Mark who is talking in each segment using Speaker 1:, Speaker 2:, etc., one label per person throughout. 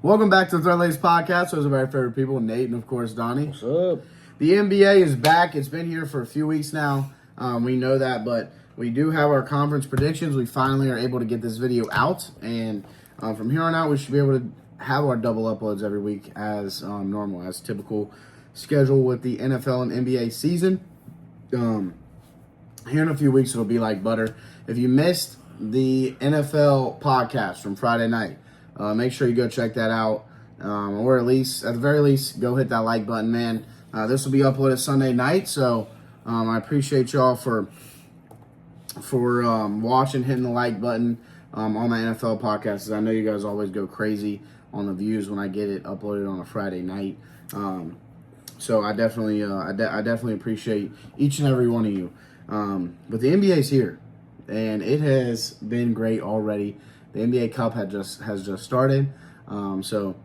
Speaker 1: Welcome back to the Thread Ladies Podcast. Those are my favorite people, Nate and, of course, Donnie.
Speaker 2: What's up?
Speaker 1: The NBA is back. It's been here for a few weeks now. We know that, but we do have our conference predictions. We finally are able to get this video out, and from here on out, we should be able to have our double uploads every week as normal, as typical schedule with the NFL and NBA season. Here in a few weeks, it'll be like butter. If you missed the NFL podcast from Friday night, make sure you go check that out, or at the very least, go hit that like button, man. This will be uploaded Sunday night, so I appreciate y'all for watching, hitting the like button on my NFL podcast. I know you guys always go crazy on the views when I get it uploaded on a Friday night. So I definitely appreciate each and every one of you. But the NBA's here, and it has been great already. The NBA Cup has just started, so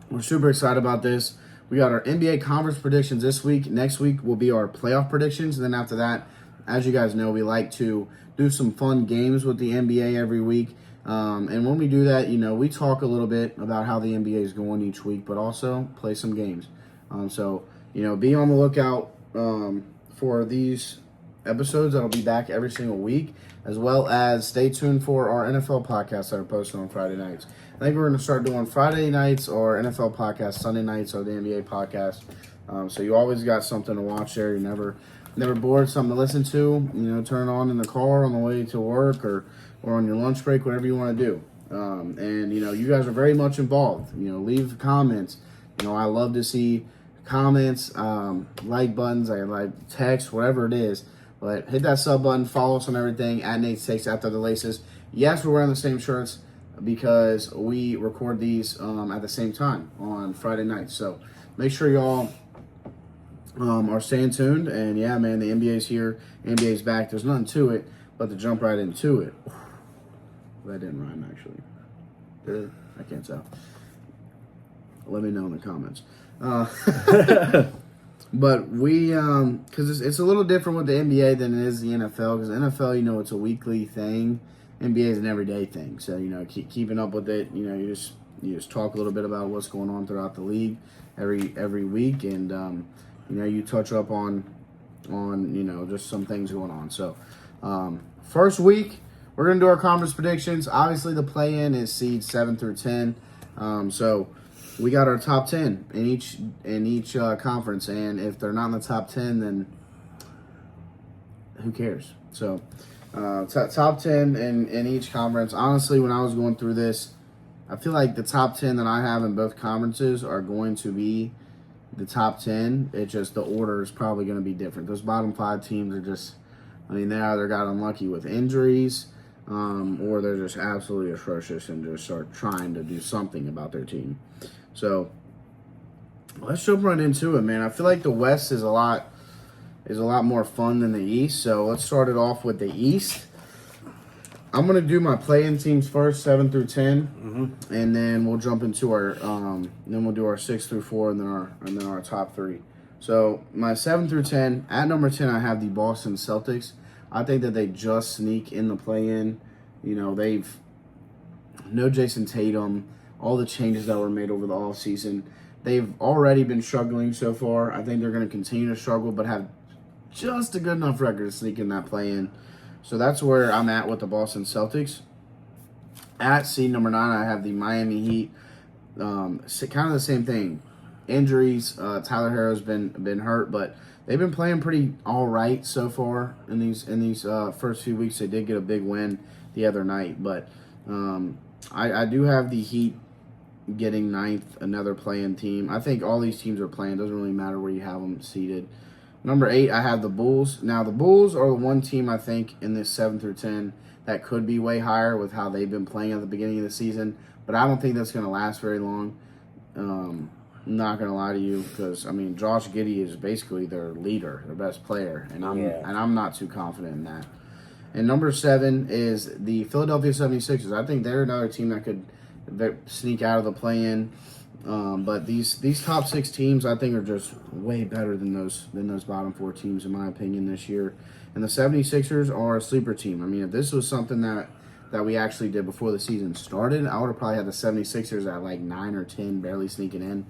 Speaker 1: we're super excited about this. We got our NBA conference predictions this week. Next week will be our playoff predictions, and then after that, as you guys know, we like to do some fun games with the NBA every week. And when we do that, we talk a little bit about how the NBA is going each week, but also play some games. So be on the lookout for these episodes that'll be back every single week, as well as stay tuned for our NFL podcasts that are posted on Friday nights. I think we're going to start doing Friday nights or NFL podcasts, Sunday nights or the NBA podcast. So you always got something to watch there. You're never bored, something to listen to. Turn it on in the car on the way to work or on your lunch break, whatever you want to do. And you guys are very much involved. Leave comments. I love to see comments, like buttons, I like text, whatever it is. But hit that sub button, follow us on everything, at Nate Takes After the Laces. Yes, we're wearing the same shirts because we record these at the same time on Friday night. So make sure y'all are staying tuned. And yeah, man, the NBA's here, NBA's back. There's nothing to it but to jump right into it. That didn't rhyme, actually. Did it? I can't tell. Let me know in the comments. But we, because it's a little different with the NBA than it is the NFL. Because NFL, it's a weekly thing. NBA is an everyday thing. So keeping up with it. You just talk a little bit about what's going on throughout the league every week, and you touch up on just some things going on. So first week, we're gonna do our conference predictions. Obviously, the play-in is seeds 7 through 10. So we got our top 10 in each conference, and if they're not in the top 10, then who cares? So top 10 in each conference. Honestly, when I was going through this, I feel like the top 10 that I have in both conferences are going to be the top 10. It's just the order is probably going to be different. Those bottom 5 teams are just, they either got unlucky with injuries, or they're just absolutely atrocious and just start trying to do something about their team. So let's jump right into it, man. I feel like the West is a lot more fun than the East. So let's start it off with the East. I'm gonna do my play-in teams first, 7 through 10, and then we'll jump into our then we'll do our 6 through 4, and then our top 3. So my 7 through 10. At number 10, I have the Boston Celtics. I think that they just sneak in the play-in. They've no Jason Tatum. All the changes that were made over the offseason. They've already been struggling so far. I think they're going to continue to struggle, but have just a good enough record to sneak in that play-in. So that's where I'm at with the Boston Celtics. At seed number 9, I have the Miami Heat. Kind of the same thing. Injuries. Tyler Herro's been hurt, but they've been playing pretty all right so far in these first few weeks. They did get a big win the other night, but I do have the Heat getting 9th, another play-in team. I think all these teams are playing. Doesn't really matter where you have them seated. Number 8, I have the Bulls. Now, the Bulls are the one team, I think, in this 7 through 10 that could be way higher with how they've been playing at the beginning of the season. But I don't think that's going to last very long. I'm not going to lie to you because, Josh Giddey is basically their leader, their best player. And I'm not too confident in that. And number 7 is the Philadelphia 76ers. I think they're another team that could sneak out of the play-in. But these top 6 teams, I think, are just way better than those bottom 4 teams, in my opinion, this year. And the 76ers are a sleeper team. If this was something that that we actually did before the season started, I would have probably had the 76ers at like 9 or 10, barely sneaking in.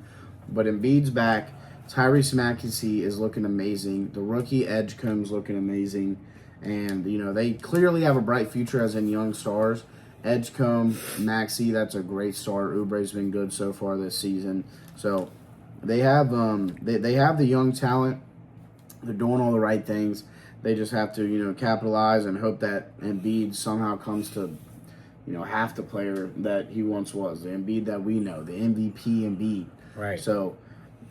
Speaker 1: But Embiid's back. Tyrese Maxey is looking amazing. The rookie Edgecombe's looking amazing. And, they clearly have a bright future as in young stars. Edgecombe, Maxey, that's a great start. Oubre's been good so far this season. So they have they have the young talent. They're doing all the right things. They just have to, capitalize and hope that Embiid somehow comes to, half the player that he once was. The Embiid that we know, the MVP Embiid.
Speaker 2: Right.
Speaker 1: So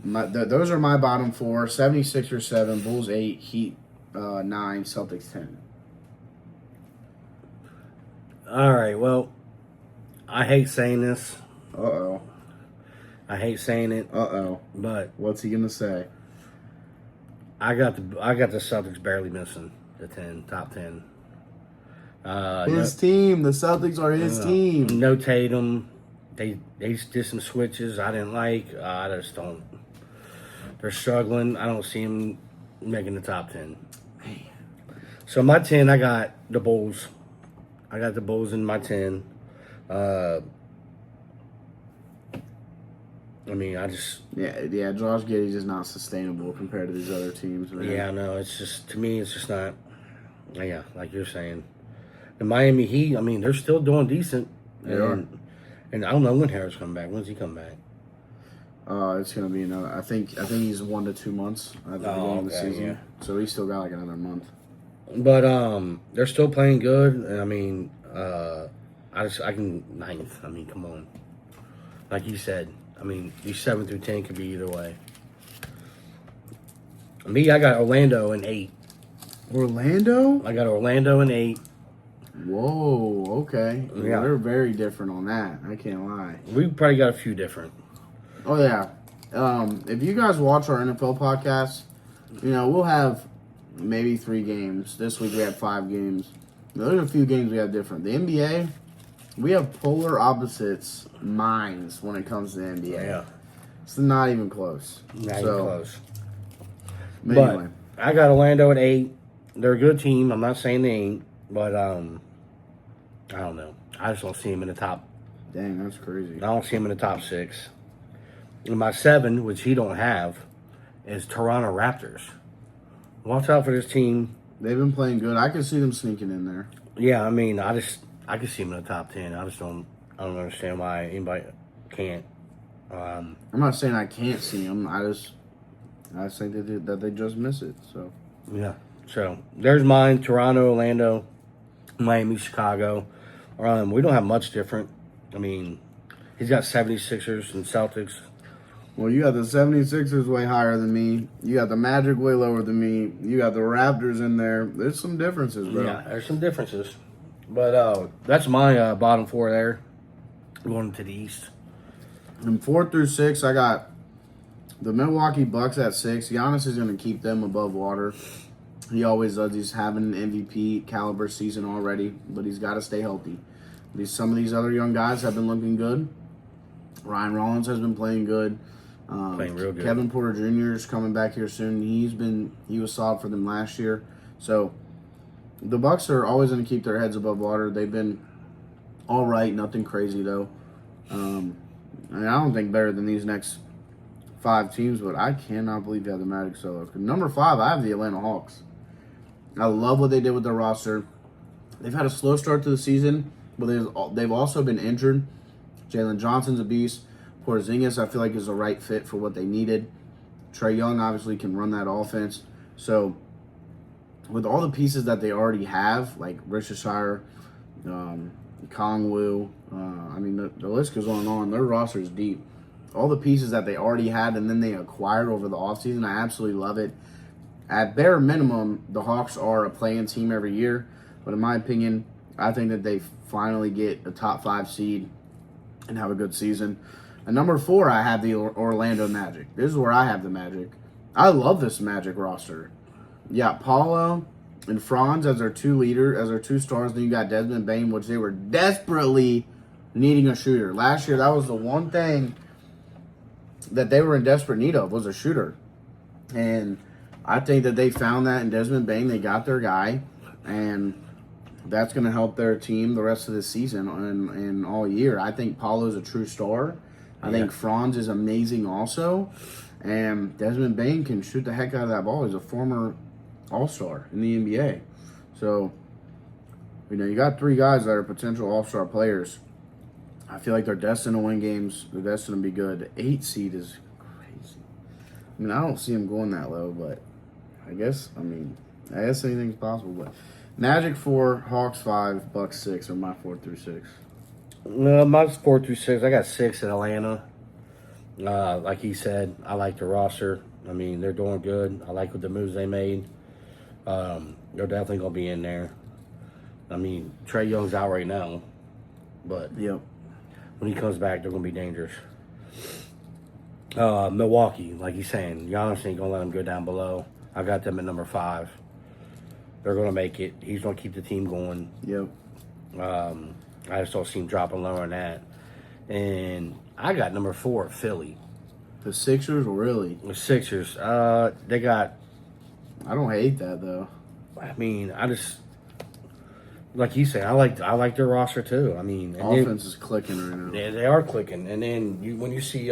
Speaker 1: those are my bottom four. 76ers 7, Bulls 8, Heat 9, Celtics 10.
Speaker 2: All right. Well, I hate saying this.
Speaker 1: Uh-oh.
Speaker 2: I hate saying it.
Speaker 1: Uh-oh.
Speaker 2: But
Speaker 1: what's he going to say?
Speaker 2: I got the Celtics barely missing the top 10.
Speaker 1: His team. The Celtics are his team.
Speaker 2: No Tatum. They did some switches I didn't like. I just don't. They're struggling. I don't see them making the top 10. So my 10, I got the Bulls. I got the Bulls in my 10.
Speaker 1: Yeah, Josh Giddey's is not sustainable compared to these other teams, man.
Speaker 2: Yeah, no, it's just not. Yeah, like you're saying, the Miami Heat. I mean, they're still doing decent.
Speaker 1: They are.
Speaker 2: And I don't know when Harris come back. When's he come back?
Speaker 1: It's gonna be another. I think he's 1 to 2 months at the beginning of the season.
Speaker 2: Yeah.
Speaker 1: So he's still got like another month.
Speaker 2: But they're still playing good. And I mean, I can ninth. I mean, come on. Like you said, I mean, these 7 through 10 could be either way. Me, I got Orlando in 8.
Speaker 1: Orlando?
Speaker 2: I got Orlando in 8.
Speaker 1: Whoa, okay.
Speaker 2: Yeah.
Speaker 1: We're very different on that. I can't lie.
Speaker 2: We probably got a few different.
Speaker 1: Oh, yeah. If you guys watch our NFL podcast, we'll have maybe 3 games. This week we had 5 games. There's a few games we have different. The NBA, we have polar opposites minds when it comes to the NBA.
Speaker 2: Yeah.
Speaker 1: It's not even close.
Speaker 2: Not even close.
Speaker 1: But anyway.
Speaker 2: I got Orlando at 8. They're a good team. I'm not saying they ain't, but I don't know. I just don't see them in the top.
Speaker 1: Dang, that's crazy.
Speaker 2: I don't see them in the top 6. And my 7, which he don't have, is Toronto Raptors. Watch out for this team.
Speaker 1: They've been playing good. I can see them sneaking in there.
Speaker 2: Yeah, I mean, I can see them in the top 10. I don't understand why anybody can't.
Speaker 1: I'm not saying I can't see them. I think that they just miss it. So
Speaker 2: yeah. So there's mine: Toronto, Orlando, Miami, Chicago. We don't have much different. I mean, he's got 76ers and Celtics.
Speaker 1: Well, you got the 76ers way higher than me. You got the Magic way lower than me. You got the Raptors in there. There's some differences, bro.
Speaker 2: Yeah, there's some differences. But that's my bottom 4 there. Going to the East.
Speaker 1: And 4 through 6, I got the Milwaukee Bucks at 6. Giannis is going to keep them above water. He always does. He's having an MVP caliber season already, but he's got to stay healthy. Some of these other young guys have been looking good. Ryan Rollins has been playing good.
Speaker 2: Playing real good.
Speaker 1: Kevin Porter Jr. is coming back here soon. He was solid for them last year. So the Bucks are always going to keep their heads above water. They've been all right, nothing crazy though. I don't think better than these next 5 teams, but I cannot believe you have the Magic so low. Number 5, I have the Atlanta Hawks. I love what they did with their roster. They've had a slow start to the season, but they've also been injured. Jalen Johnson's a beast. Porzingis, I feel like, is the right fit for what they needed. Trae Young obviously can run that offense. So with all the pieces that they already have, like Richardshire, Kongwu, the list goes on and on. Their roster is deep. All the pieces that they already had and then they acquired over the offseason, I absolutely love it. At bare minimum, the Hawks are a play-in team every year. But in my opinion, I think that they finally get a top 5 seed and have a good season. At number 4, I have the Orlando Magic. This is where I have the Magic. I love this Magic roster. You got Paulo and Franz as their 2 stars. Then you got Desmond Bane, which they were desperately needing a shooter. Last year, that was the one thing that they were in desperate need of, was a shooter. And I think that they found that in Desmond Bane. They got their guy. And that's going to help their team the rest of the season and all year. I think Paulo's a true star. I think Franz is amazing also. And Desmond Bain can shoot the heck out of that ball. He's a former All-Star in the NBA. So, you got 3 guys that are potential All-Star players. I feel like they're destined to win games. They're destined to be good. The 8 seed is crazy. I mean, I don't see them going that low, but I guess anything's possible. But Magic 4, Hawks 5, Bucks 6 are my 4 through 6.
Speaker 2: Mine's 4 through 6. I got 6 in Atlanta. Like he said, I like the roster. I mean, they're doing good. I like what the moves they made. They're definitely going to be in there. I mean, Trae Young's out right now, but
Speaker 1: Yep.
Speaker 2: when he comes back, they're going to be dangerous. Milwaukee, like he's saying, Giannis ain't going to let them go down below. I got them at number 5. They're going to make it. He's going to keep the team going.
Speaker 1: Yep.
Speaker 2: I just don't see him dropping lower than that. And I got number 4, Philly.
Speaker 1: The Sixers, really?
Speaker 2: The Sixers, they got,
Speaker 1: I don't hate that, though.
Speaker 2: I mean, I just, like you say, I like their roster too. I mean, and
Speaker 1: Offense is clicking right now.
Speaker 2: they are clicking. And then when you see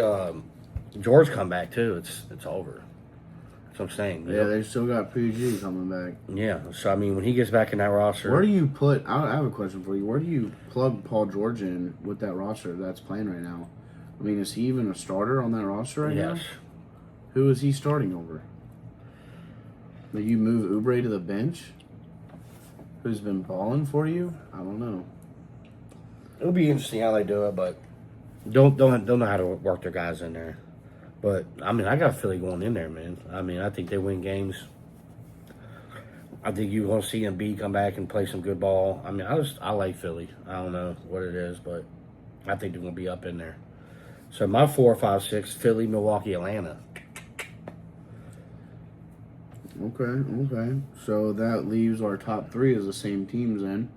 Speaker 2: George come back too, it's over. That's what I'm saying.
Speaker 1: Yeah, they still got PG coming back.
Speaker 2: Yeah, so I mean, when he gets back in that roster,
Speaker 1: Where do you put? I have a question for you. Where do you plug Paul George in with that roster that's playing right now? I mean, is he even a starter on that roster right now?
Speaker 2: yes,
Speaker 1: Who is he starting over? Do you move Oubre to the bench? Who's been balling for you? I don't know.
Speaker 2: it'll be interesting how they do it, but don't know how to work their guys in there. But I mean, I got Philly going in there, man. I mean, I think they win games. I think you're gonna see Embiid come back and play some good ball. I mean, I like Philly. I don't know what it is, but I think they're gonna be up in there. So my 4, 5, 6: Philly, Milwaukee, Atlanta.
Speaker 1: Okay. So that leaves our top 3 as the same teams then.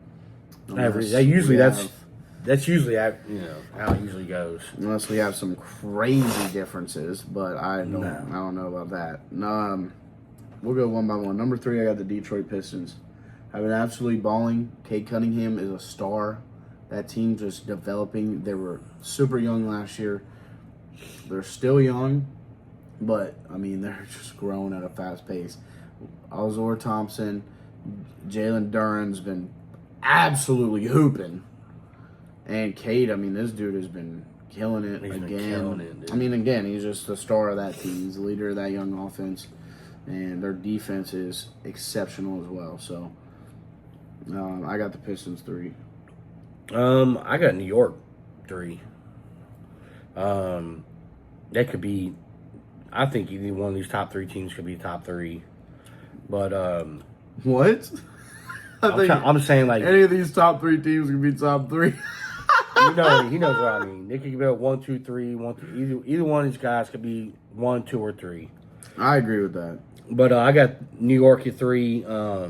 Speaker 2: That's usually how it usually goes.
Speaker 1: Unless we have some crazy differences, but I don't know about that. We'll go one by one. Number 3, I got the Detroit Pistons. I've been absolutely balling. Cade Cunningham is a star. That team just developing. They were super young last year. They're still young, but I mean they're just growing at a fast pace. Alzor Thompson, Jalen Duren's been absolutely hooping. And Cade, I mean, this dude has been killing it
Speaker 2: He's been
Speaker 1: again.
Speaker 2: killing it, dude.
Speaker 1: I mean, again, he's just the star of that team. He's the leader of that young offense. And their defense is exceptional as well. So, I got the Pistons 3.
Speaker 2: I got New York 3. That could be. I think either one of these top 3 teams could be top 3. But
Speaker 1: What?
Speaker 2: I'm saying like
Speaker 1: any of these top 3 teams can be top 3.
Speaker 2: he knows what I mean. They could go 1, 2, 3, 1, 2. Either one of these guys could be 1, 2, or 3.
Speaker 1: I agree with that.
Speaker 2: But I got New York at 3. I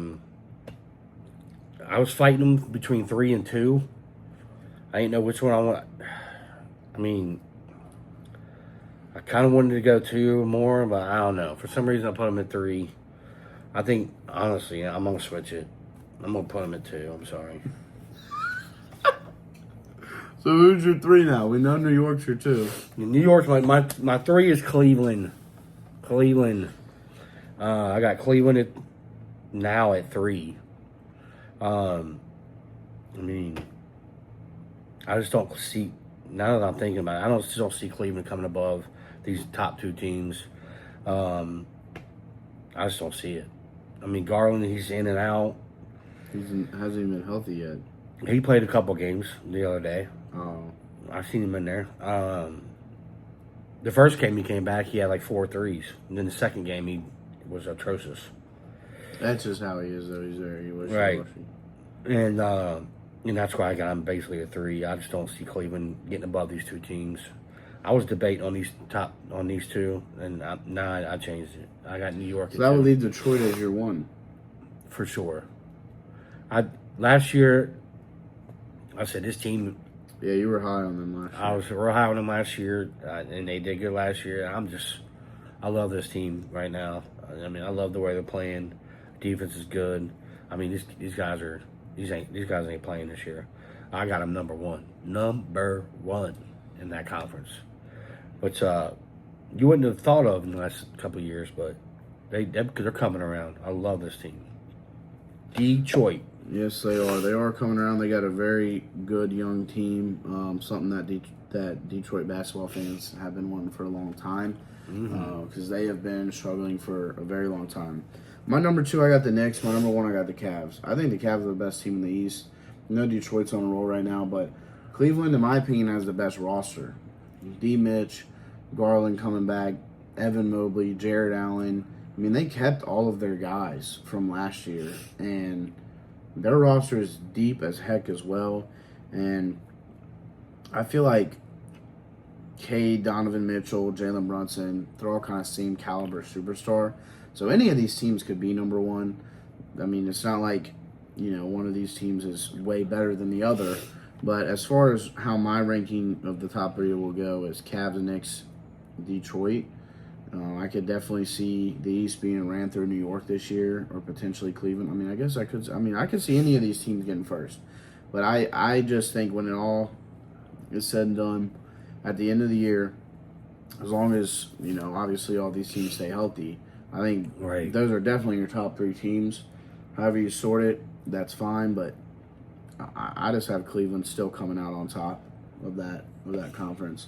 Speaker 2: was fighting them between 3 and 2. I didn't know which one I want. I mean, I kind of wanted to go 2 more, but I don't know. For some reason, I put them at 3. I think, honestly, I'm going to switch it. I'm going to put them at 2. I'm sorry.
Speaker 1: So who's your 3 now? We know New York's your 2.
Speaker 2: New York's my 3 is Cleveland. I got Cleveland now at 3. I mean, I just don't see. Now that I'm thinking about it, I just don't see Cleveland coming above these top 2 teams. I just don't see it. I mean, Garland, he's in and out.
Speaker 1: Hasn't even been healthy yet.
Speaker 2: He played a couple games the other day.
Speaker 1: Oh.
Speaker 2: I've seen him in there. The first game he came back, he had like 4 threes. And then the second game, he was atrocious.
Speaker 1: That's just how he is, though. He's there. He was
Speaker 2: Right. And that's why I got him basically a 3. I just don't see Cleveland getting above these 2 teams. I was debating on these 2, and I changed it. I got New York.
Speaker 1: So that would leave Detroit as your 1.
Speaker 2: For sure. Last year, I said this team.
Speaker 1: Yeah, you were high on them last year.
Speaker 2: I was real high on them last year, and they did good last year. I love this team right now. I mean, I love the way they're playing. Defense is good. I mean, these guys are these guys ain't playing this year. I got them number one in that conference, which you wouldn't have thought of in the last couple of years, but they're coming around. I love this team. Detroit.
Speaker 1: Yes, they are. They are coming around. They got a very good young team. Something that Detroit basketball fans have been wanting for a long time, because they have been struggling for a very long time. My number 2, I got the Knicks. My number 1, I got the Cavs. I think the Cavs are the best team in the East. I know Detroit's on a roll right now, but Cleveland, in my opinion, has the best roster. D. Mitch, Garland coming back, Evan Mobley, Jared Allen. I mean, they kept all of their guys from last year, and their roster is deep as heck as well. And I feel like Cade, Donovan Mitchell, Jalen Brunson, they're all kind of same caliber superstar. So any of these teams could be number 1. I mean, it's not like, one of these teams is way better than the other. But as far as how my ranking of the top 3 will go is Cavs, Knicks, Detroit. I could definitely see the East being ran through New York this year, or potentially Cleveland. I mean, I could see any of these teams getting first. But I just think when it all is said and done, at the end of the year, as long as, obviously all these teams stay healthy, I think those are definitely your top 3 teams. However you sort it, that's fine. But I just have Cleveland still coming out on top of that conference.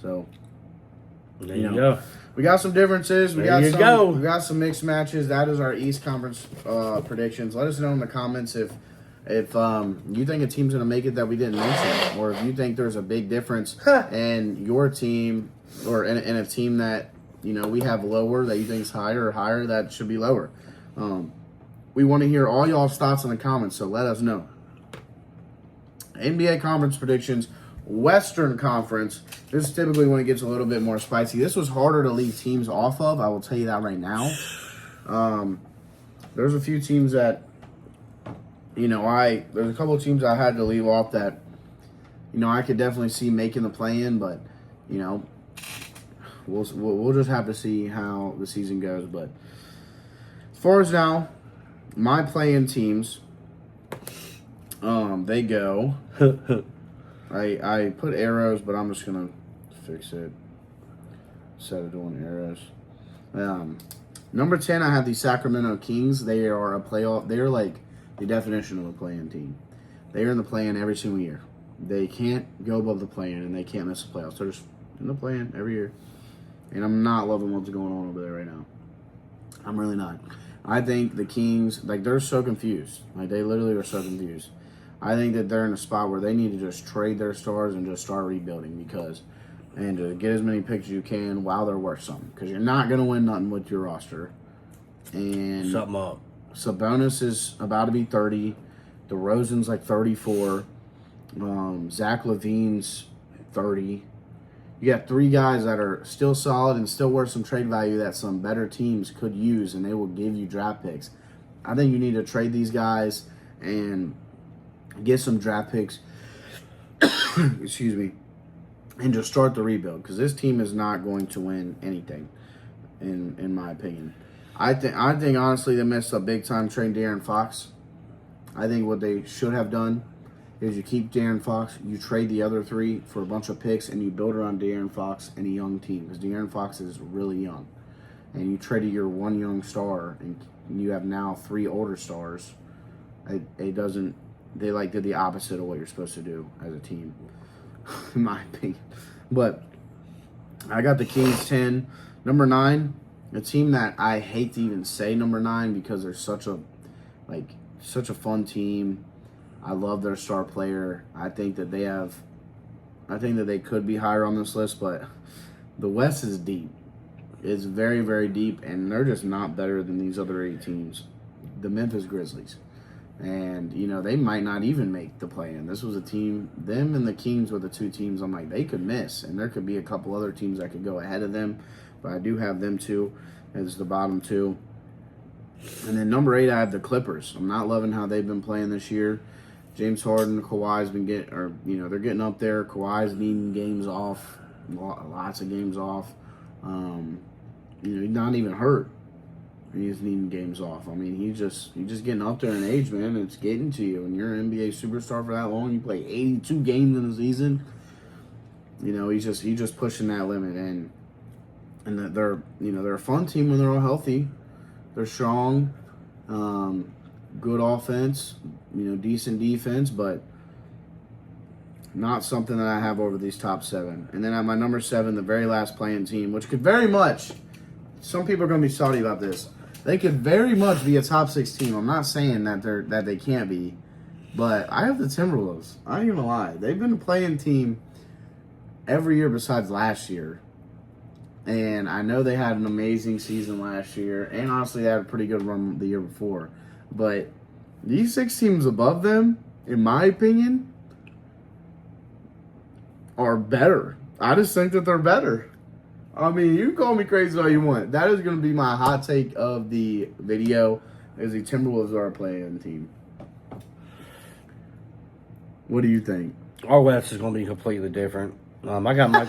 Speaker 1: So
Speaker 2: there you go.
Speaker 1: We got some differences. We
Speaker 2: There you
Speaker 1: got
Speaker 2: go.
Speaker 1: We got some mixed matches. That is our East Conference predictions. Let us know in the comments if you think a team's going to make it that we didn't mention, or if you think there's a big difference in your team, or in a team that we have lower that you think is higher, or higher that should be lower. We want to hear all y'all's thoughts in the comments, so let us know. NBA conference predictions. Western Conference. This is typically when it gets a little bit more spicy. This was harder to leave teams off of. I will tell you that right now. There's a few teams that, there's a couple of teams I had to leave off that, I could definitely see making the play-in, but, we'll just have to see how the season goes. But as far as now, my play-in teams, they go. I put arrows, but I'm just gonna fix it instead of doing arrows. Number 10, I have the Sacramento Kings. They are a playoff. They are like the definition of a play-in team. They are in the play-in every single year. They can't go above the play-in, and they can't miss the playoffs. They're just in the play-in every year. And I'm not loving what's going on over there right now. I'm really not. I think the Kings, they're so confused. They literally are so confused. I think that they're in a spot where they need to just trade their stars and just start rebuilding, and to get as many picks as you can while they're worth something, because you're not going to win nothing with your roster. And
Speaker 2: Something up.
Speaker 1: Sabonis is about to be 30. DeRozan's like 34. Zach LaVine's 30. You got 3 guys that are still solid and still worth some trade value that some better teams could use, and they will give you draft picks. I think you need to trade these guys and get some draft picks, excuse me, and just start the rebuild, because this team is not going to win anything, in my opinion. I think honestly they missed a big time trading De'Aaron Fox. I think what they should have done is you keep De'Aaron Fox, you trade the other 3 for a bunch of picks, and you build around De'Aaron Fox and a young team, because De'Aaron Fox is really young. And you traded your 1 young star, and you have now 3 older stars. It doesn't. They did the opposite of what you're supposed to do as a team, in my opinion. But I got the Kings 10. Number 9, a team that I hate to even say number 9, because they're such a fun team. I love their star player. I think that they could be higher on this list, but the West is deep. It's very, very deep, and they're just not better than these other 8 teams. The Memphis Grizzlies. And, they might not even make the play-in. This was a team, them and the Kings were the 2 teams I'm like, they could miss. And there could be a couple other teams that could go ahead of them. But I do have them 2 as the bottom 2. And then number 8, I have the Clippers. I'm not loving how they've been playing this year. James Harden, Kawhi's been they're getting up there. Kawhi's needing games off, lots of games off. He's not even hurt. He's needing games off. I mean, he's just getting up there in age, man. It's getting to you. And you're an NBA superstar for that long. You play 82 games in a season. You know, he's just pushing that limit. And they're a fun team when they're all healthy. They're strong, good offense, decent defense, but not something that I have over these top 7. And then at my number 7, the very last playing team, which could very much, some people are going to be salty about this. They could very much be a top 6 team. I'm not saying that they can't be, but I have the Timberwolves. I ain't gonna lie, they've been a playing team every year besides last year. And I know they had an amazing season last year, and honestly, they had a pretty good run the year before. But these 6 teams above them, in my opinion, are better. I just think that they're better. I mean, you can call me crazy all you want. That is going to be my hot take of the video, is the Timberwolves are a playing team. What do you think?
Speaker 2: Our West is going to be completely different. I got my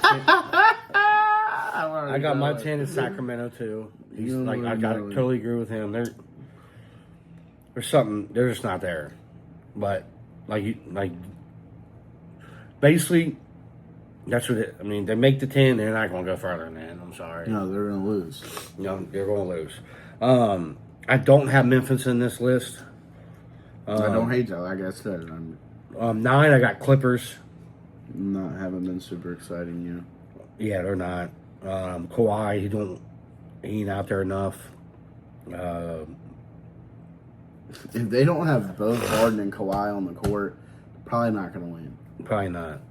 Speaker 2: I got my 10 in Sacramento too. He's I totally agree with him. There's something they're just not there. But basically that's what they make the 10, they're not gonna go further than that. I'm sorry.
Speaker 1: No, they're gonna lose.
Speaker 2: No, they're gonna lose. I don't have Memphis in this list.
Speaker 1: I don't hate that, like I said.
Speaker 2: 9, I got Clippers.
Speaker 1: Haven't been super exciting,
Speaker 2: Yeah, they're not. Kawhi, he ain't out there enough.
Speaker 1: If they don't have both Harden and Kawhi on the court, probably not going to win.
Speaker 2: Probably not.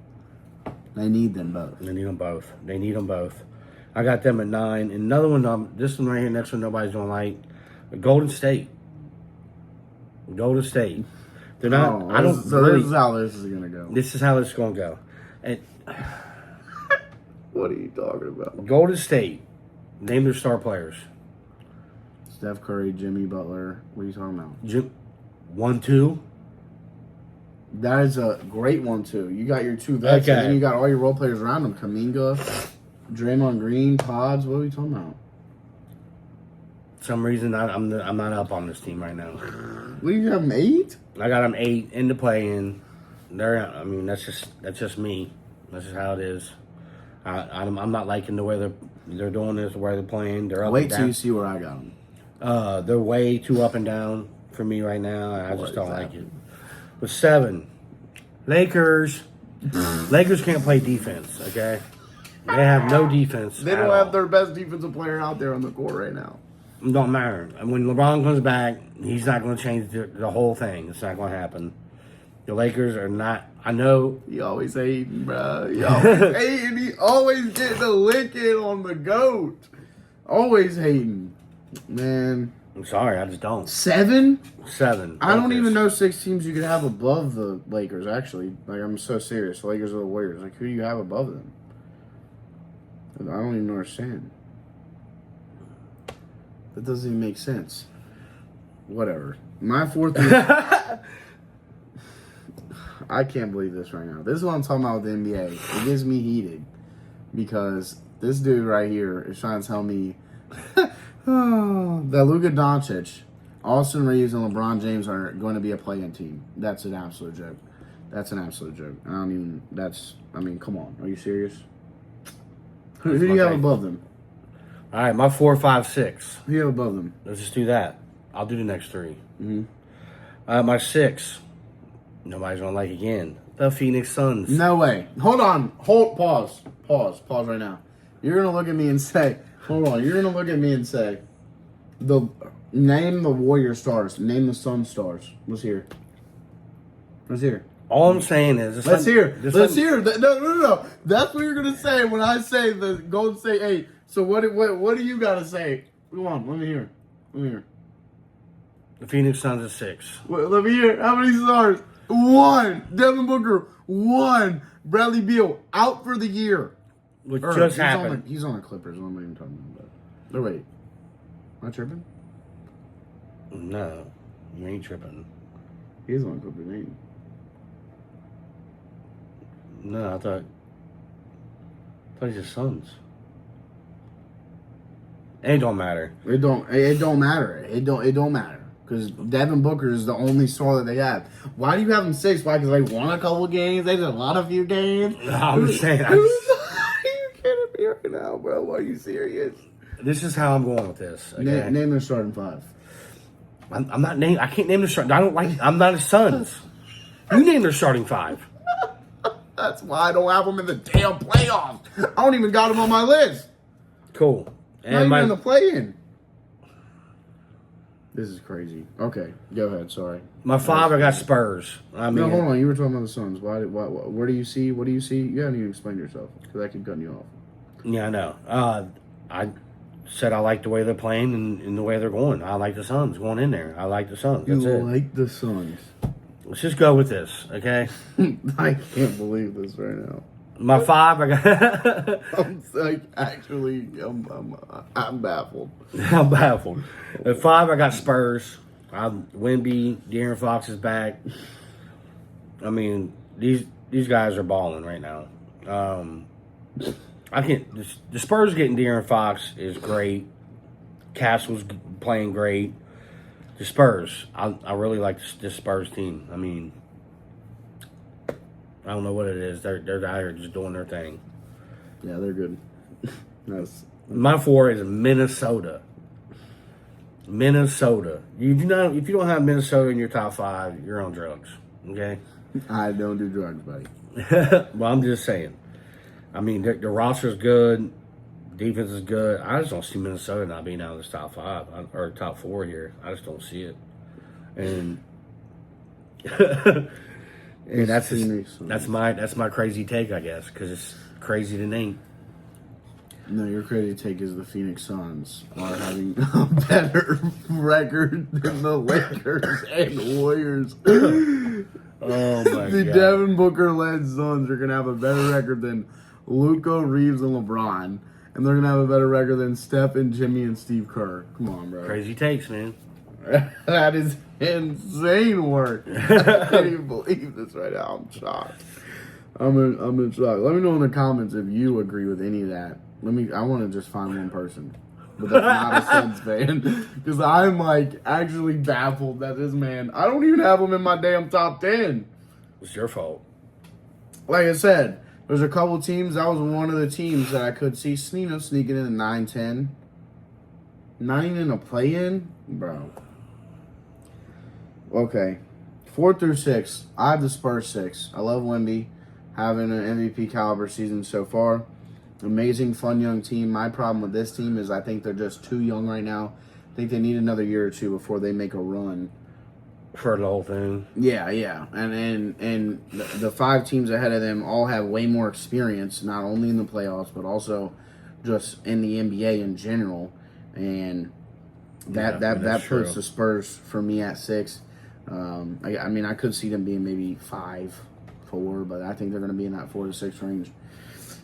Speaker 1: They need them both.
Speaker 2: They need them both. I got them at 9. Another one, this one right here, next one nobody's going to like. Golden State. They're not. This is how this is going to go. This is how this is going to go. And
Speaker 1: what are you talking about?
Speaker 2: Golden State. Name their star players.
Speaker 1: Steph Curry, Jimmy Butler. What are you talking about?
Speaker 2: 1, 2.
Speaker 1: That is a great 1, 2. You got your 2 vets, and then you got all your role players around them. Kuminga, Draymond Green, Pods. What are we talking about?
Speaker 2: For some reason, I'm not up on this team right now.
Speaker 1: What do you have them 8?
Speaker 2: I got them 8 in the play-in. That's just me. That's just how it is. I'm not liking the way they're doing this, the way they're playing. They're up
Speaker 1: Wait
Speaker 2: and down.
Speaker 1: till you see where I got them.
Speaker 2: They're way too up and down for me right now. I just don't like it. With 7, Lakers. Lakers can't play defense. Okay, they have no defense.
Speaker 1: They don't have their best defensive player out there on the court right now.
Speaker 2: It don't matter. And when LeBron comes back, he's not going to change the whole thing. It's not going to happen. The Lakers are not. I know.
Speaker 1: You always hating, bro. You always hating. He always getting a licking on the GOAT. Always hating. Man.
Speaker 2: I'm sorry. I just don't.
Speaker 1: 7?
Speaker 2: 7.
Speaker 1: I don't even know 6 teams you could have above the Lakers, actually. Like, I'm so serious. The Lakers are the Warriors. Like, who do you have above them? I don't even understand. That doesn't even make sense. Whatever. My 4th I can't believe this right now. This is what I'm talking about with the NBA. It gets me heated because this dude right here is trying to tell me that Luka Doncic, Austin Reeves, and LeBron James are going to be a play-in team. That's an absolute joke. That's an absolute joke. I mean, come on. Are you serious? Who do you have above them?
Speaker 2: All right, my 4, 5, 6.
Speaker 1: Who do you have above them?
Speaker 2: Let's just do that. I'll do the next 3.
Speaker 1: Mm-hmm.
Speaker 2: My 6. Nobody's gonna like again. The Phoenix Suns.
Speaker 1: No way. Hold on. Pause right now. You're gonna look at me and say, hold on. You're gonna look at me and say, name the Warrior stars. Name the Sun stars. Let's hear.
Speaker 2: All I'm saying is,
Speaker 1: Let's hear. No. That's what you're gonna say when I say the Golden State 8. So what do you gotta say? Come on. Let me hear.
Speaker 2: The Phoenix Suns are 6.
Speaker 1: Let me hear. How many stars? 1. Devin Booker. 1. Bradley Beal out for the year.
Speaker 2: Which just happened.
Speaker 1: He's on the Clippers. What am I even talking about? No, wait. Am I tripping?
Speaker 2: No, you ain't tripping.
Speaker 1: He's on the Clippers, ain't he?
Speaker 2: No, I thought he's the Suns. It don't matter.
Speaker 1: It don't matter. It don't matter. Because Devin Booker is the only star that they have. Why do you have him 6? Why? Because they won a couple games. They did a few games.
Speaker 2: I'm just saying.
Speaker 1: Are you kidding me right now, bro? Are you serious?
Speaker 2: This is how I'm going with this. Okay?
Speaker 1: Name their starting 5.
Speaker 2: I'm not name. I can't name the starting. I don't like. I'm not his sons. You name their starting 5.
Speaker 1: That's why I don't have them in the damn playoffs. I don't even got them on my list.
Speaker 2: Cool.
Speaker 1: Not even in the play-in. This is crazy. Okay, go ahead. Sorry.
Speaker 2: My 5, I got Spurs. I mean,
Speaker 1: No, hold on. You were talking about the Suns. Where do you see? What do you see? You haven't even explained yourself because I keep cutting you off.
Speaker 2: yeah, I know. I said I like the way they're playing and the way they're going. I like the Suns going in there. I like the Suns. That's it.
Speaker 1: Like the Suns.
Speaker 2: Let's just go with this, okay?
Speaker 1: I can't believe this right now.
Speaker 2: My 5, I got.
Speaker 1: I'm like, actually, I'm baffled.
Speaker 2: I'm baffled. At 5, I got Spurs. Wemby, De'Aaron Fox is back. I mean, these guys are balling right now. I can't. The Spurs getting De'Aaron Fox is great. Castle's playing great. The Spurs, I really like this Spurs team. I mean, I don't know what it is. They're out here just doing their thing.
Speaker 1: Yeah, they're good. That's
Speaker 2: My 4 is Minnesota. Minnesota. If you don't have Minnesota in your top 5, you're on drugs. Okay.
Speaker 1: I don't do drugs, buddy.
Speaker 2: Well, I'm just saying. I mean, the roster's good. Defense is good. I just don't see Minnesota not being out of this top 5 or top 4 here. I just don't see it. And and that's my crazy take, I guess, because it's crazy to name.
Speaker 1: No, your crazy take is the Phoenix Suns are having a better record than the Lakers and Warriors.
Speaker 2: Oh my
Speaker 1: The
Speaker 2: god!
Speaker 1: Devin Booker-led Suns are gonna have a better record than Luka, Reeves, and LeBron, and they're gonna have a better record than Steph and Jimmy and Steve Kerr. Come on, bro.
Speaker 2: Crazy takes, man.
Speaker 1: That is insane work. I can't even believe this right now. I'm shocked. I'm in shock. Let me know in the comments if you agree with any of that. I want to just find one person, but that's not a Suns fan, because I'm like actually baffled that this man. I don't even have him in my damn top 10.
Speaker 2: It's your fault.
Speaker 1: Like I said, there's a couple teams. That was one of the teams that I could see sneaking in the 9-10. Not even a play-in, bro. Okay, 4 through 6. I have the Spurs 6. I love Wemby, having an MVP caliber season so far. Amazing, fun young team. My problem with this team is I think they're just too young right now. I think they need another year or two before they make a run.
Speaker 2: For the whole thing.
Speaker 1: Yeah, and the 5 teams ahead of them all have way more experience, not only in the playoffs but also just in the NBA in general. And that puts
Speaker 2: true.
Speaker 1: the Spurs for me at 6. I mean, I could see them being maybe 5, 4, but I think they're going to be in that 4 to 6 range,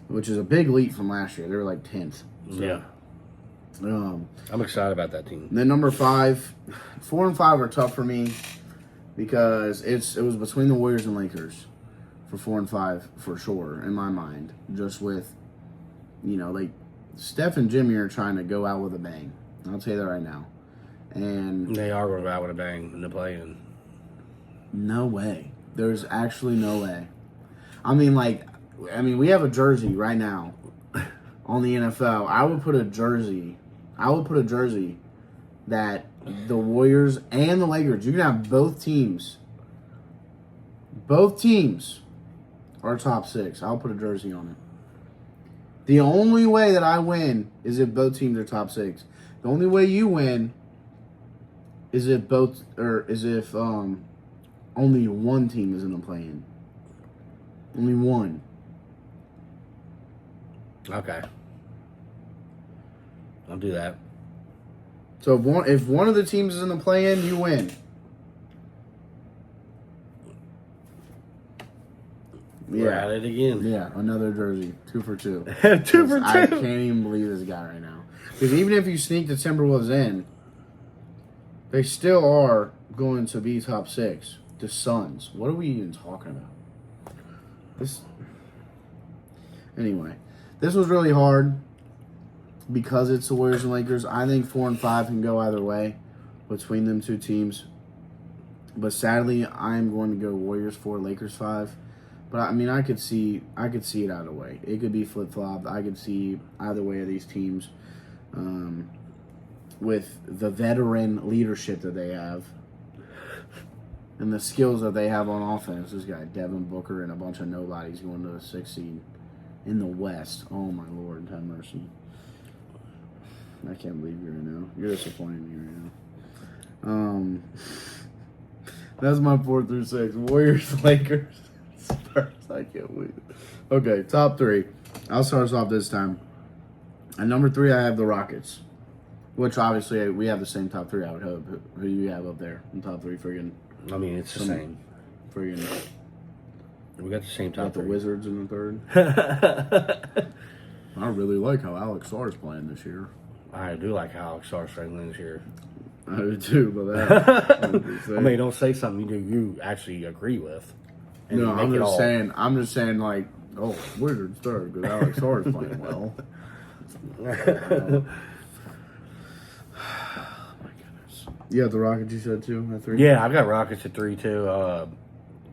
Speaker 1: which is a big leap from last year. They were like 10th. So,
Speaker 2: Yeah. I'm excited about that team.
Speaker 1: Then number 5, 4 and 5 are tough for me because it was between the Warriors and Lakers for 4 and 5 for sure in my mind. Just with, like Steph and Jimmy are trying to go out with a bang. I'll tell you that right now. And
Speaker 2: They are going to go out with a bang in the play-in.
Speaker 1: no way. There's actually no way. I mean, we have a jersey right now on the NFL. I would put a jersey that the Warriors and the Lakers, you can have both teams. Both teams are top 6. I'll put a jersey on it. The only way that I win is if both teams are top 6. The only way you win is if only one team is in the play-in. Only one.
Speaker 2: Okay. I'll do that.
Speaker 1: So if one of the teams is in the play-in, you win.
Speaker 2: We're at it again.
Speaker 1: Yeah, another jersey. 2 for 2.
Speaker 2: 2 for 2.
Speaker 1: I can't even believe this guy right now. Because even if you sneak the Timberwolves in, they still are going to be top 6. The Suns. What are we even talking about? Anyway, this was really hard. because it's the Warriors and Lakers, I think 4 and 5 can go either way between them two teams. But sadly, I'm going to go Warriors 4, Lakers 5. But I mean, I could see it either way. It could be flip flopped. I could see either way of these teams, with the veteran leadership that they have and the skills that they have on offense. This guy Devin Booker and a bunch of nobodies going to the 6th seed in the West. Oh my Lord, have mercy! I can't believe you're right now. You're disappointing me right now. That's my 4 through 6. Warriors, Lakers, Spurs. I can't believe it. Okay, top 3. I'll start us off this time. At number 3, I have the Rockets. Which, obviously, we have the same top 3, I would hope. Who do you have up there in top 3?
Speaker 2: I mean, it's the same.
Speaker 1: Friggin'
Speaker 2: We got the same
Speaker 1: got
Speaker 2: top
Speaker 1: the
Speaker 2: 3.
Speaker 1: Wizards in the 3rd. I really like how Alex Sarr's playing this year.
Speaker 2: I do like how Alex Sarr's struggling this year.
Speaker 1: I do too, but that.
Speaker 2: I mean, don't say something you actually agree with. And
Speaker 1: No,
Speaker 2: make
Speaker 1: I'm
Speaker 2: it
Speaker 1: just
Speaker 2: all-
Speaker 1: saying. I'm just saying, like, oh, Wizards 3rd because Alex Sarr's playing well. My goodness. You have the Rockets, you said too, at 3?
Speaker 2: Yeah, I've got Rockets at 3 too.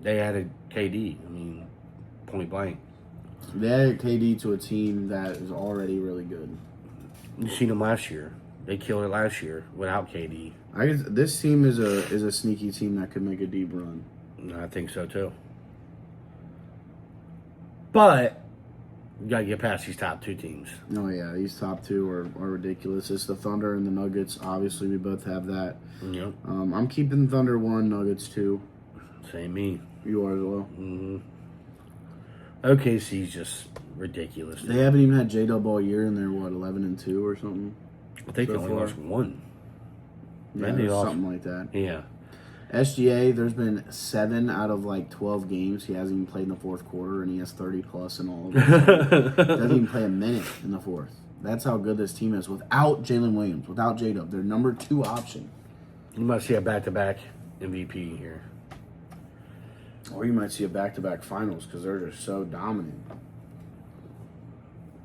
Speaker 2: They added KD. I mean, point blank.
Speaker 1: They added KD to a team that is already really good.
Speaker 2: You seen them last year. They killed it last year without KD.
Speaker 1: I guess this team is a sneaky team that could make a deep run.
Speaker 2: I think so too. But you gotta get past these top 2 teams.
Speaker 1: Oh yeah, these top 2 are ridiculous. It's the Thunder and the Nuggets. Obviously, we both have that.
Speaker 2: Yep.
Speaker 1: I'm keeping Thunder 1, Nuggets 2.
Speaker 2: Same me.
Speaker 1: You are as well.
Speaker 2: Mm-hmm. OKC's just ridiculous.
Speaker 1: They haven't even had J-Dub all year, and they're 11-2 or something.
Speaker 2: I think
Speaker 1: so
Speaker 2: they only
Speaker 1: far.
Speaker 2: lost 1.
Speaker 1: Yeah,
Speaker 2: Maybe they lost-
Speaker 1: something like that.
Speaker 2: Yeah.
Speaker 1: SGA, there's been 7 out of like 12 games. He hasn't even played in the 4th quarter, and he has 30 plus in all of them. Doesn't even play a minute in the 4th. That's how good this team is without Jalen Williams, without J-Dub. Their number 2 option.
Speaker 2: You might see a back-to-back MVP here.
Speaker 1: Or you might see a back-to-back finals because they're just so dominant.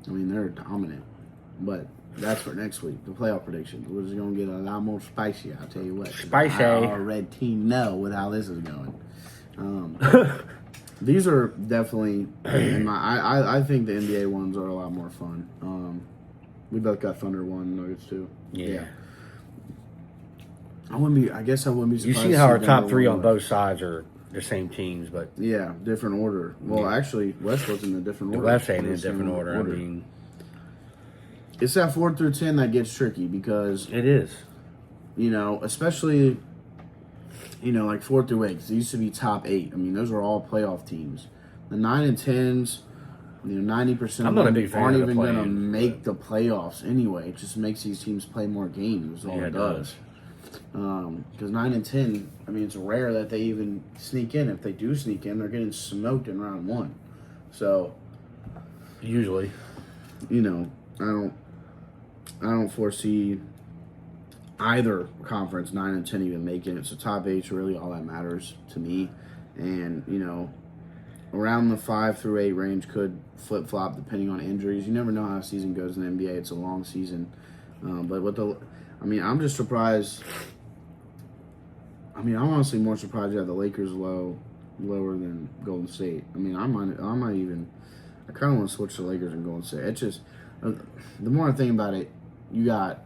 Speaker 1: I mean, they're dominant. But that's for next week. The playoff prediction. We're just going to get a lot more spicy, I'll tell you what. 'cause
Speaker 2: Spicy.
Speaker 1: Our red team know with how this is going. These are definitely, I think the NBA ones are a lot more fun. We both got Thunder 1, Nuggets 2.
Speaker 2: Yeah.
Speaker 1: I guess I wouldn't be
Speaker 2: You
Speaker 1: surprised.
Speaker 2: see
Speaker 1: to
Speaker 2: how our
Speaker 1: Denver
Speaker 2: top 3
Speaker 1: win,
Speaker 2: on
Speaker 1: but-
Speaker 2: both sides are the same teams, but
Speaker 1: Yeah, different order. Well,
Speaker 2: Yeah.
Speaker 1: actually, West was in a different
Speaker 2: the
Speaker 1: order.
Speaker 2: West ain't in
Speaker 1: It
Speaker 2: a
Speaker 1: was
Speaker 2: different order. I mean,
Speaker 1: it's that 4 through 10 that gets tricky because,
Speaker 2: it is.
Speaker 1: especially, like 4 through 8. 'Cause they used to be top 8. I mean, those are all playoff teams. The 9 and 10s, 90%
Speaker 2: I'm
Speaker 1: of
Speaker 2: not a
Speaker 1: them
Speaker 2: big fan
Speaker 1: aren't
Speaker 2: of the
Speaker 1: even going to
Speaker 2: play-ins,
Speaker 1: make the playoffs anyway. It just makes these teams play more games. Is all
Speaker 2: Yeah,
Speaker 1: it
Speaker 2: it
Speaker 1: does. Because 9 and 10, I mean, it's rare that they even sneak in. If they do sneak in, they're getting smoked in round 1. So,
Speaker 2: Usually.
Speaker 1: I don't foresee either conference 9 and 10 even making it. So top 8's really all that matters to me. And around the 5 through 8 range could flip flop depending on injuries. You never know how a season goes in the NBA. It's a long season, but I'm just surprised. I'm honestly more surprised you have the Lakers lower than Golden State. I kind of want to switch to Lakers and Golden State. It's just, the more I think about it, you got,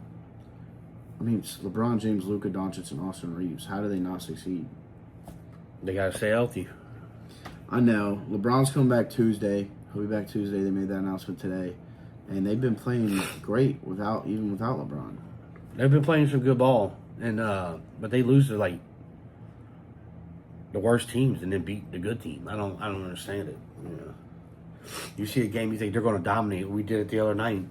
Speaker 1: it's LeBron James, Luka Doncic, and Austin Reeves. How do they not succeed?
Speaker 2: They got to stay healthy.
Speaker 1: I know. LeBron's coming back Tuesday. He'll be back Tuesday. They made that announcement today. And they've been playing great without LeBron.
Speaker 2: They've been playing some good ball, and but they lose to like the worst teams and then beat the good team. I don't understand it. You see a game, you think they're going to dominate. We did it the other night.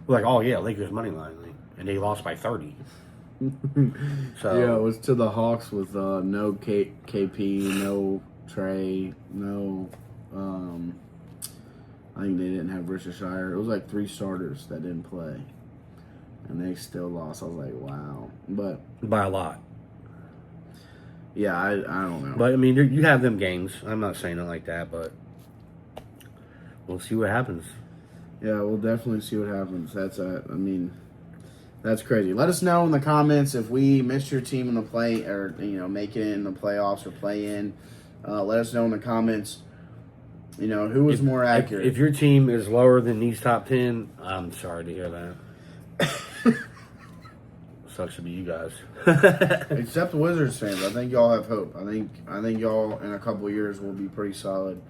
Speaker 2: We're like, oh yeah, Lakers money line, and they lost by 30. So
Speaker 1: Yeah, it was to the Hawks with no KP, no Trey, no. I think they didn't have Richard Shire. It was like 3 starters that didn't play, and they still lost. I was like, wow. But
Speaker 2: by a lot.
Speaker 1: yeah, I don't know.
Speaker 2: But I mean, you have them games. I'm not saying it like that, but we'll see what happens.
Speaker 1: Yeah, we'll definitely see what happens. That's crazy. Let us know in the comments if we missed your team in the play or making it in the playoffs or play in. Let us know in the comments. Who was more accurate.
Speaker 2: If your team is lower than these top 10, I'm sorry to hear that. Sucks to be you guys.
Speaker 1: Except the Wizards fans, I think y'all have hope. I think y'all in a couple of years will be pretty solid.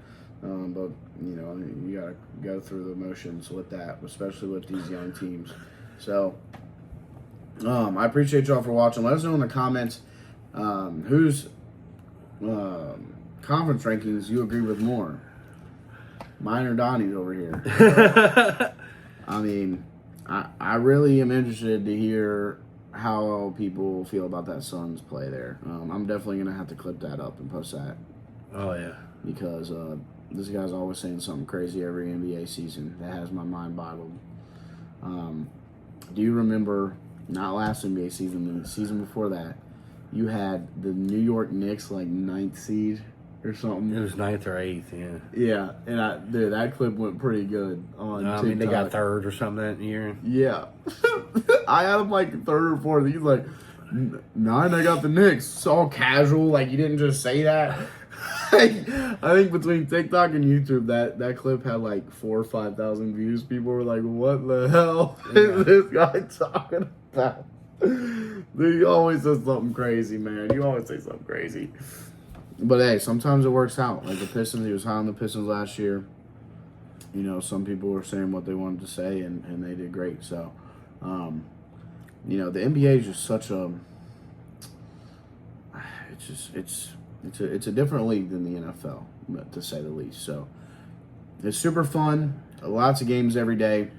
Speaker 1: But you gotta go through the motions with that, especially with these young teams. So I appreciate y'all for watching. Let us know in the comments whose conference rankings you agree with more. Mine or Donnie's over here. I really am interested to hear how people feel about that Suns play there. I'm definitely going to have to clip that up and post that.
Speaker 2: Oh, yeah.
Speaker 1: Because this guy's always saying something crazy every NBA season that has my mind boggled. Do you remember, not last NBA season, the season before that, you had the New York Knicks like 9th seed or something?
Speaker 2: It was 9th or 8th, yeah.
Speaker 1: Yeah, and that clip went pretty good on TikTok.
Speaker 2: They got 3rd or something that year.
Speaker 1: Yeah. I had him like 3rd or 4th. He's like, 9, I got the Knicks. It's all casual. Like, you didn't just say that. I think between TikTok and YouTube, that clip had like 4,000 or 5,000 views. People were like, what the hell is this guy talking about? Dude, you always say something crazy, man. You always say something crazy. But hey, sometimes it works out. Like the Pistons, he was high on the Pistons last year. Some people were saying what they wanted to say, and they did great. So, the NBA is just such a. It's a different league than the NFL, to say the least. So, it's super fun. Lots of games every day.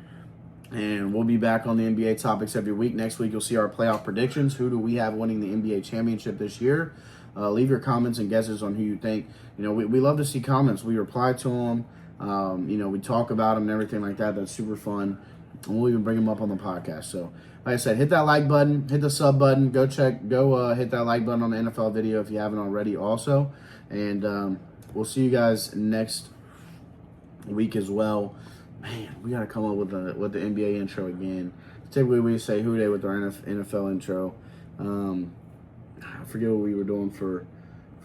Speaker 1: And we'll be back on the NBA topics every week. Next week, you'll see our playoff predictions. Who do we have winning the NBA championship this year? Leave your comments and guesses on who you think. We love to see comments. We reply to them. We talk about them and everything like that. That's super fun. And we'll even bring them up on the podcast. So, like I said, hit that like button, hit the sub button. Go hit that like button on the NFL video if you haven't already also. And we'll see you guys next week as well. Man, we got to come up with the NBA intro again. Typically, we say who they with our NFL intro. I forget what we were doing for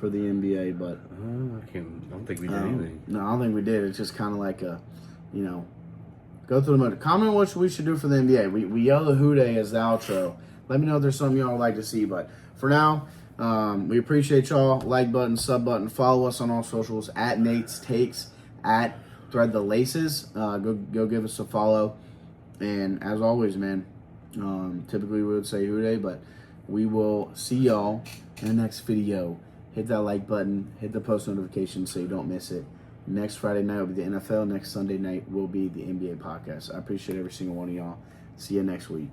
Speaker 1: the NBA, but
Speaker 2: I don't think we did anything.
Speaker 1: No, I don't think we did. It's just kind of like go through the mode. Comment what we should do for the NBA. We yell the who they as the outro. Let me know if there's something y'all would like to see. But for now, we appreciate y'all. Like button, sub button. Follow us on all socials at Nate's Takes, at Thread the Laces. Go give us a follow. And as always, man, typically we would say who they, but we will see y'all in the next video. Hit that like button, hit the post notification so you don't miss it. Next Friday night will be the NFL. Next Sunday night will be the NBA podcast. I appreciate every single one of y'all. See you next week.